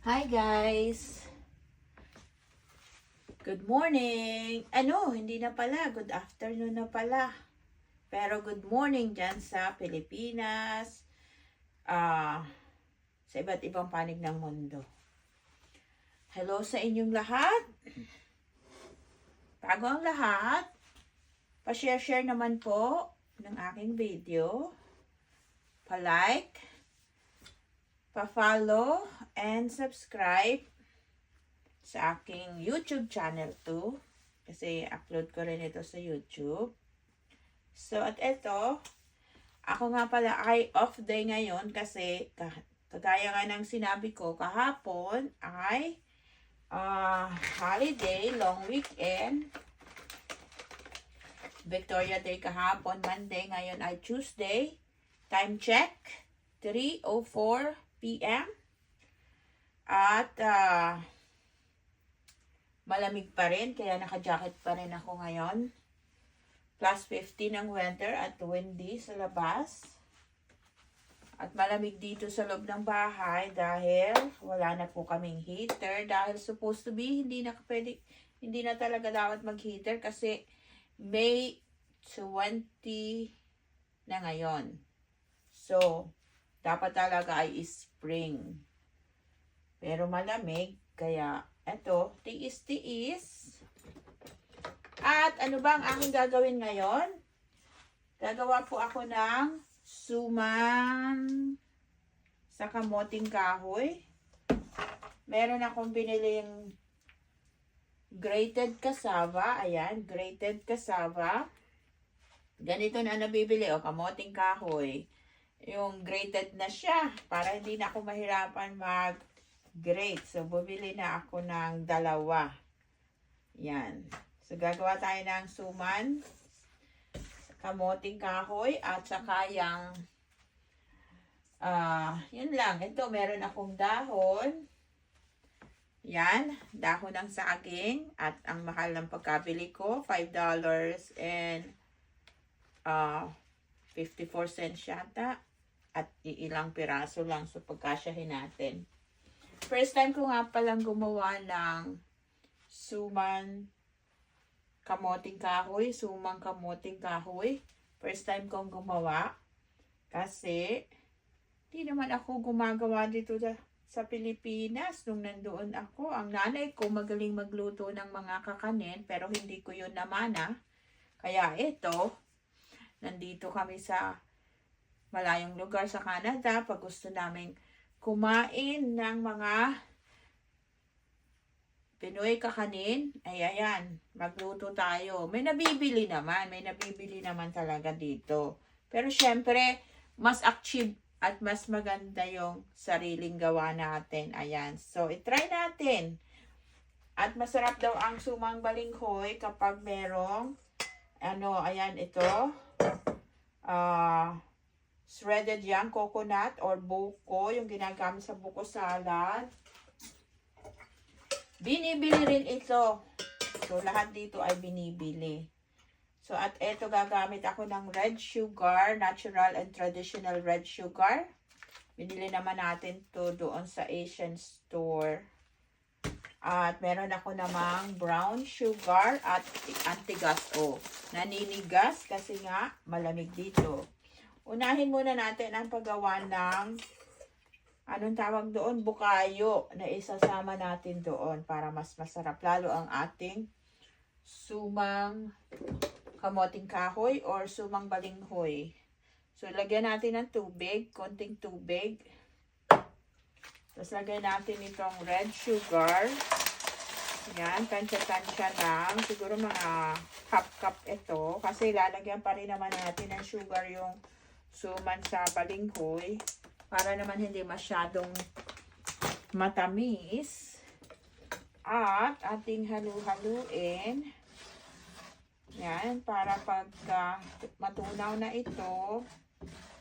Hi guys! Good morning! Hindi na pala. Good afternoon na pala. Pero good morning dyan sa Pilipinas. Sa iba't ibang panig ng mundo. Hello sa inyong lahat. Bago ang lahat, pa-share naman po ng aking video. Pa-like, pa-follow, and subscribe sa aking YouTube channel to. Kasi upload ko rin ito sa YouTube. So, at ito, ako nga pala ay off day ngayon kasi kagaya nga ng sinabi ko kahapon ay holiday, long weekend. Victoria Day kahapon, Monday. Ngayon ay Tuesday. Time check, 3:04 p.m. At malamig pa rin, kaya naka-jacket pa rin ako ngayon. Plus 15 ang weather at windy sa labas. At malamig dito sa loob ng bahay dahil wala na po kaming heater. Dahil supposed to be, hindi na talaga dapat mag-heater kasi May 20 na ngayon. So, dapat talaga ay spring. Pero malamig, kaya eto, tiis-tiis. At ano ba ang aking gagawin ngayon? Gagawa po ako ng suman sa kamoting kahoy. Meron akong biniling grated cassava. Ayan, grated cassava. Ganito na nabibili, kamoting kahoy. Yung grated na siya, para hindi na ako mahirapan mag-grate. So, bumili na ako ng dalawa. Yan. So, gagawa tayo ng suman, kamoting kahoy, at saka yung, yun lang. Ito, meron akong dahon. Yan, dahon ng saging. At ang mahal ng pagkabili ko, $5 and 54 cents yata. At ilang piraso lang. So, pagkasyahin natin. First time ko nga palang gumawa ng suman kamoting kahoy. Sumang kamoting kahoy. First time kong gumawa. Kasi, di naman ako gumagawa dito sa Pilipinas. Nung nandoon ako, ang nanay ko magaling magluto ng mga kakanin. Pero hindi ko yun namana. Kaya ito, nandito kami sa malayong lugar sa Canada. Pag gusto namin kumain ng mga Pinoy kakanin, ay ayan, magluto tayo. May nabibili naman talaga dito. Pero syempre, mas achieve at mas maganda yung sariling gawa natin. Ayan, so itry natin. At masarap daw ang sumang balinghoy kapag merong, ayan, ito, shredded yang coconut or buko, yung ginagamit sa buko salad. Binibili rin ito. So, lahat dito ay binibili. So, at ito gagamit ako ng red sugar, natural and traditional red sugar. Binili naman natin to doon sa Asian store. At meron ako namang brown sugar at antigas. Naninigas kasi nga malamig dito. Unahin muna natin ang paggawa ng, anong tawag doon? Bukayo na isasama natin doon para mas masarap. Lalo ang ating sumang kamoting kahoy or sumang balinghoy. So, lagyan natin ng tubig, konting tubig. Tapos, lagyan natin itong red sugar. Yan, tansya-tansya lang. Siguro mga cup ito. Kasi lalagyan pa rin naman natin ng sugar yung suman sa balinghoy. Para naman hindi masyadong matamis. At ating halu-haluin. Yan, para pagka matunaw na ito,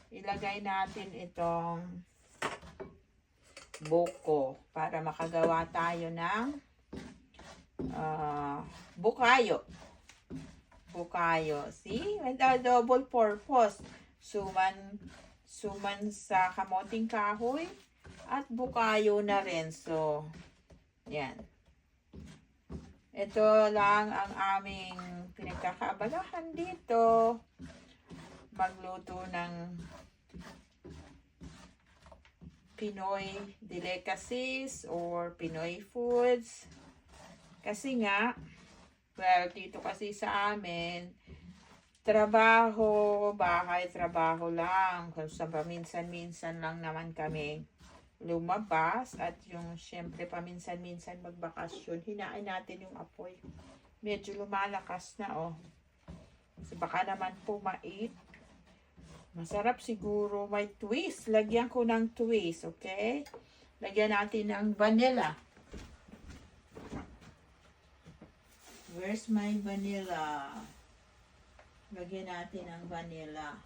ilagay natin itong buko para makagawa tayo ng bukayo. See? May double purpose. Suman sa kamoting kahoy At bukayo na rin. So, yan. Ito lang ang aming pinagkakaabalahan dito. Magluto ng Pinoy delicacies or Pinoy foods. Kasi nga, well, dito kasi sa amin, trabaho, bahay, trabaho lang. Kung sa paminsan-minsan lang naman kami lumabas at yung syempre paminsan-minsan magbakasyon, hinain natin yung apoy. Medyo lumalakas na oh. So, baka naman pumait. Masarap siguro. May twist. Lagyan ko ng twist, okay? Lagyan natin ng vanilla. Where's my vanilla? Lagyan natin ng vanilla.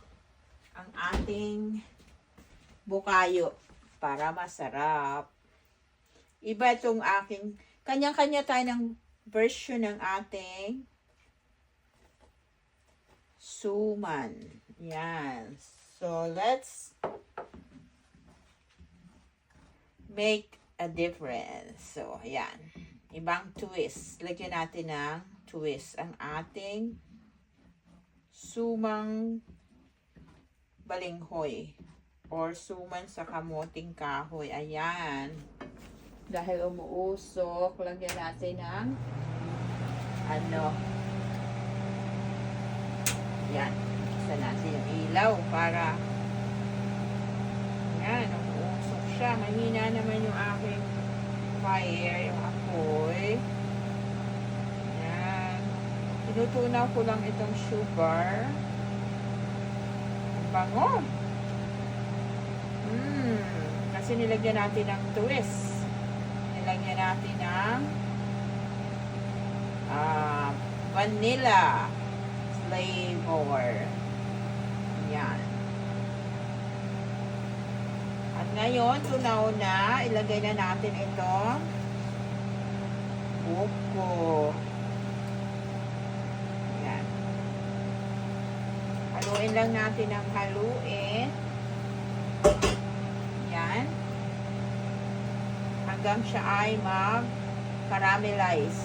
Ang ating bukayo para masarap. Iba itong aking, kanya-kanya tayo ng version ng ating suman. Yan. So, let's make a difference. So, ayan. Ibang twist. Lagyan natin ng twist ang ating sumang balinghoy or suman sa kamuting kahoy. Ayan. Dahil umuusok, lagyan natin ng yan. Isa natin yung ilaw para yan, umuusok siya. Mahina naman yung aking fire, yung apoy. Yan. Tinutunaw ko lang itong sugar. Ang bango. Kasi nilagyan natin ng twist. Nilagyan natin ng vanilla flavor. Yan. At ngayon, tunaw na. Ilagay na natin itong buko. Yan. Haluin lang natin ang haluin. Yan. Hanggang siya ay mag-caramelize.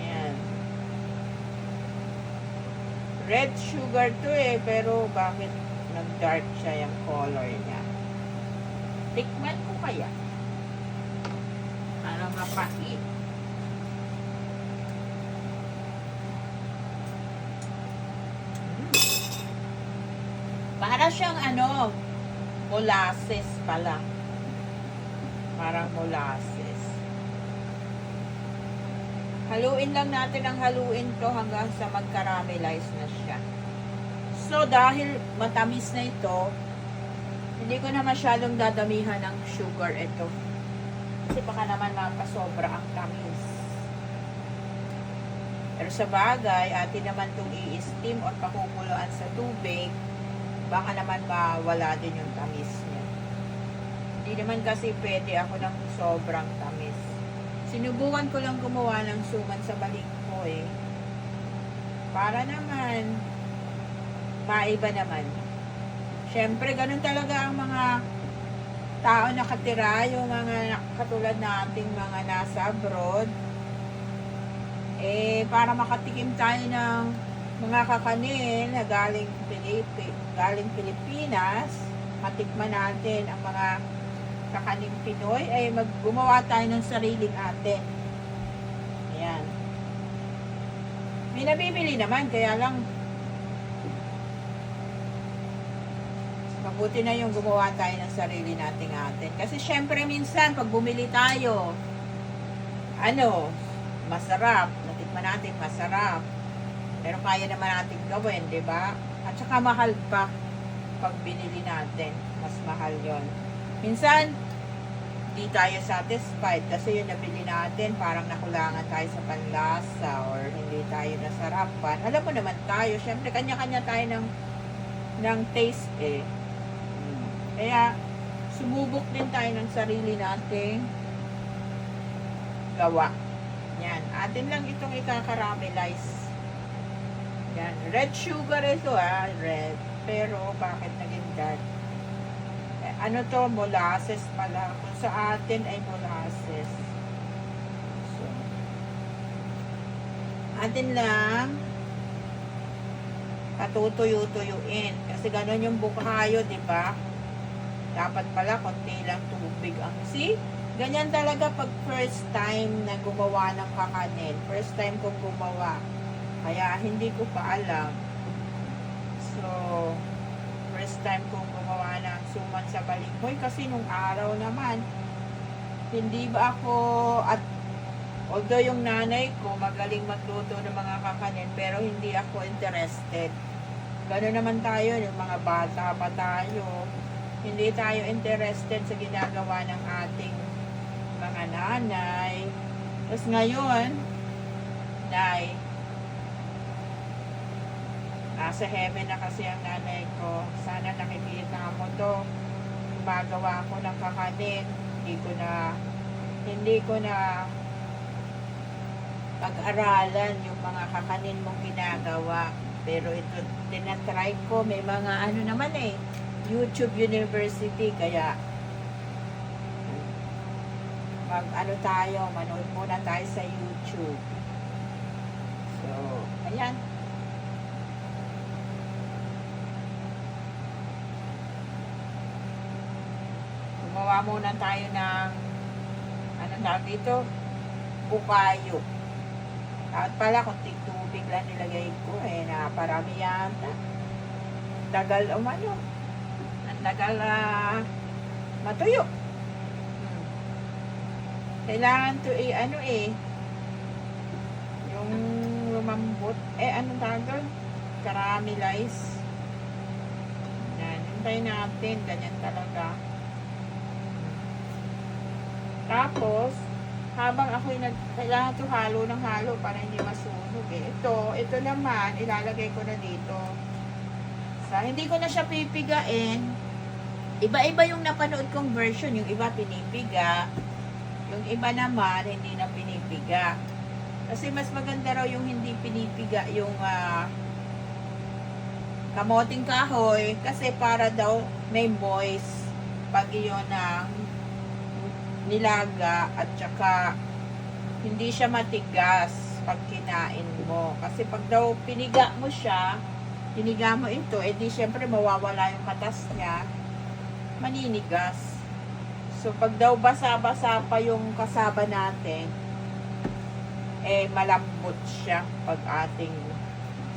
Yan. Red sugar to pero bakit nag-dark siya yung color niya? Tikman ko kaya. Para mapait. Para siyang molasses pala. Parang molasses. Haluin lang natin ang haluin to hanggang sa mag-caramelize na siya. So, dahil matamis na ito, hindi ko na masyadong dadamihan ng sugar ito. Kasi baka naman mapasobra ang tamis. Pero sa bagay, atin naman itong i-steam o pakukuluan sa tubig, baka naman mawala din yung tamis niya. Hindi naman kasi pwede ako ng sobrang tamis. Sinubukan ko lang gumawa ng suman sa balinghoy. Para naman, maiba naman. Siyempre, ganun talaga ang mga tao nakatira, yung mga katulad nating mga nasa abroad. Para makatikim tayo ng mga kakanin na galing Pilipinas, matikman natin ang mga kakaning Pinoy, ay gumawa tayo ng sariling atin. Ayan. May nabibili naman, kaya lang mabuti na yung gumawa tayo ng sarili nating atin. Kasi syempre minsan, pag bumili tayo, masarap. Natikman natin, masarap. Pero kaya naman natin gawin, di ba? At saka mahal pa pag binili natin. Mas mahal yon. Minsan, di tayo satisfied kasi yung nabili natin, parang nakulangan tayo sa panlasa or hindi tayo nasarapan. Alam mo naman tayo, syempre kanya-kanya tayo ng taste Kaya, sumubok din tayo ng sarili nating gawa. Yan. Atin lang itong ika-caramelize. Yan. Red sugar ito red. Pero, bakit naging dark? Ano to, molasses pala. Kung sa atin ay molasses. So, atin lang patutuyo-tuyuin. Kasi ganun yung bukayo, di ba? Dapat pala konti lang tubig ang ganyan talaga pag first time na gumawa ng kakanin. First time kong gumawa. Kaya hindi ko pa alam. So, first time kong gumawa ng suman sa balinghoy. Kasi nung araw naman, hindi ba ako, at although yung nanay ko magaling magluto ng mga kakanin, pero hindi ako interested. Gano'n naman tayo, yung mga bata pa tayo. Hindi tayo interested sa ginagawa ng ating mga nanay. Tapos ngayon, Nay, nasa heaven na kasi ang nanay ko. Sana nakikita mo to. Gumagawa ko ng kakanin. Hindi ko na pag-aralan yung mga kakanin mong ginagawa. Pero ito, tinatry ko. May mga ano naman YouTube University. Kaya, manood muna tayo sa YouTube. So, ayan. Gumawa muna tayo ng, tawag dito? Bukayo. At pala, kunting tubig lang nilagay ko naparami yata. Tagal umano. Ang tagal matuyo. Kailangan to yung lumambot. Anong tawag? Caramelize. Yan. Hintayin natin. Ganyan talaga. Tapos, habang ako'y kailangan to halo ng halo para hindi masunog Ito naman, ilalagay ko na dito. Hindi ko na siya pipigain. Iba-iba yung napanood kong version. Yung iba pinipiga. Yung iba naman, hindi na pinipiga. Kasi mas maganda raw yung hindi pinipiga yung kamoting kahoy. Kasi para daw may moist pag iyon ang nilaga at saka hindi siya matigas pag kinain mo. Kasi pag daw piniga mo ito, di syempre mawawala yung katas niya, maninigas. So, pag daw basa-basa pa yung kasaba natin, malambot siya pag ating.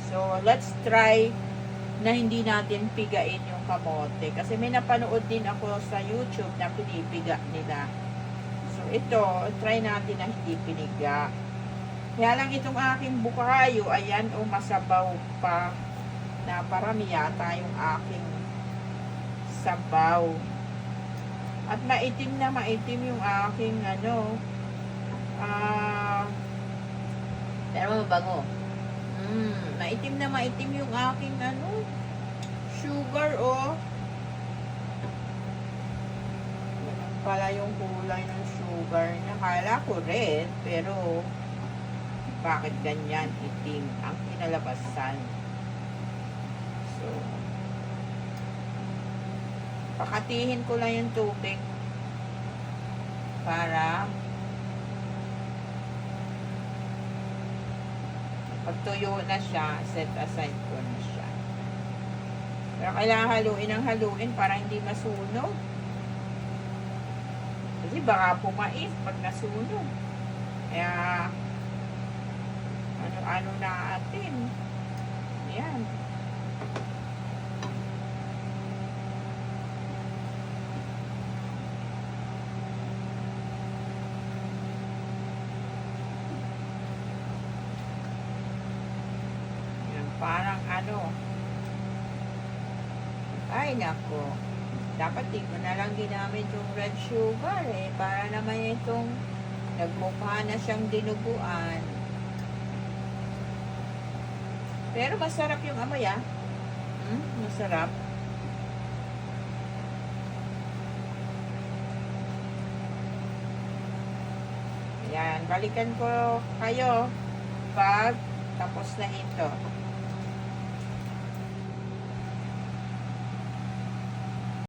So, let's try na hindi natin pigain yung kamote. Kasi may napanood din ako sa YouTube na pinipiga nila. So, ito, try natin na hindi piniga. Kaya lang itong aking bukayo, ayan, masabaw pa. Na parami yata yung aking sabaw. At maitim yung aking pero mabango. Maitim yung aking sugar Ganun pala yung kulay ng sugar. Nakala ko red, pero bakit ganyan itim ang kinalabasan? So, pakatihin ko lang yung tubig para pagtuyo na siya, set aside ko na siya. Pero kailangan haluin para hindi masunog. Kasi baka pumait pag nasunog. Kaya ano natin. Ayan. Parang ay nako, dapat di ko na lang ginamit yung red sugar para naman itong nagmukha na siyang dinuguan. Pero masarap yung amoy masarap. Yan, balikan ko kayo pag tapos na ito.